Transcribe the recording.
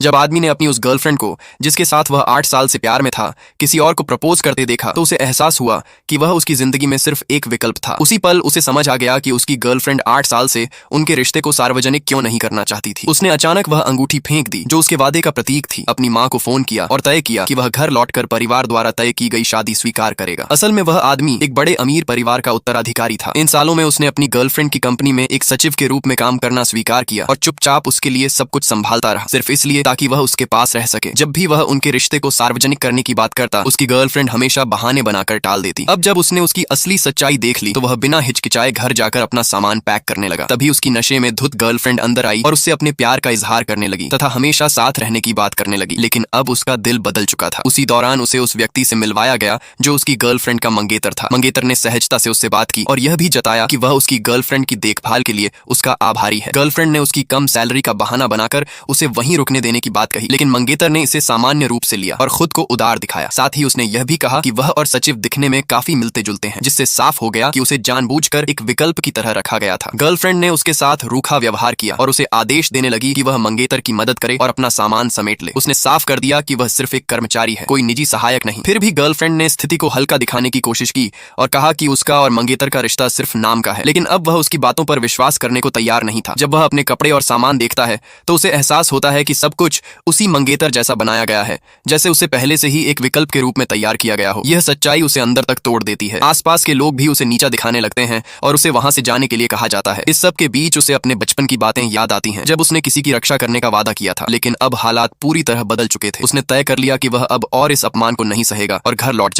जब आदमी ने अपनी उस गर्लफ्रेंड को, जिसके साथ वह 8 साल से प्यार में था, किसी और को प्रपोज करते देखा तो उसे एहसास हुआ कि वह उसकी जिंदगी में सिर्फ एक विकल्प था। उसी पल उसे समझ आ गया कि उसकी गर्लफ्रेंड 8 साल से उनके रिश्ते को सार्वजनिक क्यों नहीं करना चाहती थी। उसने अचानक वह अंगूठी फेंक दी जो उसके वादे का प्रतीक थी, अपनी माँ को फोन किया और तय किया कि वह घर लौटकर परिवार द्वारा तय की गई शादी स्वीकार करेगा। असल में वह आदमी एक बड़े अमीर परिवार का उत्तराधिकारी था। इन सालों में उसने अपनी गर्लफ्रेंड की कंपनी में एक सचिव के रूप में काम करना स्वीकार किया और चुपचाप उसके लिए सब कुछ संभालता रहा, सिर्फ इसलिए ताकि वह उसके पास रह सके। जब भी वह उनके रिश्ते को सार्वजनिक करने की बात करता, उसकी गर्लफ्रेंड हमेशा बहाने बनाकर टाल देती। अब जब उसने उसकी असली सच्चाई देख ली तो वह बिना हिचकिचाए घर जाकर अपना सामान पैक करने लगा। तभी उसकी नशे में धुत गर्लफ्रेंड अंदर आई और उससे अपने प्यार का इजहार करने लगी तथा हमेशा साथ रहने की बात करने लगी। लेकिन अब उसका दिल बदल चुका था। उसी दौरान उसे उस व्यक्ति से मिलवाया गया जो उसकी गर्लफ्रेंड का मंगेतर था। मंगेतर ने सहजता से उससे बात की और यह भी जताया कि वह उसकी गर्लफ्रेंड की देखभाल के लिए उसका आभारी है। गर्लफ्रेंड ने उसकी कम सैलरी का बहाना बनाकर उसे वहीं रुकने देने की बात कही, लेकिन मंगेतर ने इसे सामान्य रूप से लिया और खुद को उदार दिखाया। साथ ही उसने यह भी कहा कि वह और सचिव दिखने में काफी मिलते जुलते हैं, जिससे साफ हो गया कि उसे जानबूझकर एक विकल्प की तरह रखा गया था। गर्लफ्रेंड ने उसके साथ रूखा व्यवहार किया और उसे आदेश देने लगी कि वह मंगेतर की मदद करे और अपना सामान समेट ले। उसने साफ कर दिया कि वह सिर्फ एक कर्मचारी है, कोई निजी सहायक नहीं। फिर भी गर्लफ्रेंड ने स्थिति को हल्का दिखाने की कोशिश की और कहा कि उसका और मंगेतर का रिश्ता सिर्फ नाम का है। लेकिन अब वह उसकी बातों पर विश्वास करने को तैयार नहीं था। जब वह अपने कपड़े और सामान देखता है तो उसे एहसास होता है कि सब कुछ उसी मंगेतर जैसा बनाया गया है, जैसे उसे पहले से ही एक विकल्प के रूप में तैयार किया गया हो। यह सच्चाई उसे अंदर तक तोड़ देती है। आसपास के लोग भी उसे नीचा दिखाने लगते हैं और उसे वहां से जाने के लिए कहा जाता है। इस सब के बीच उसे अपने बचपन की बातें याद आती हैं, जब उसने किसी की रक्षा करने का वादा किया था। लेकिन अब हालात पूरी तरह बदल चुके थे। उसने तय कर लिया कि वह अब और इस अपमान को नहीं सहेगा और घर लौट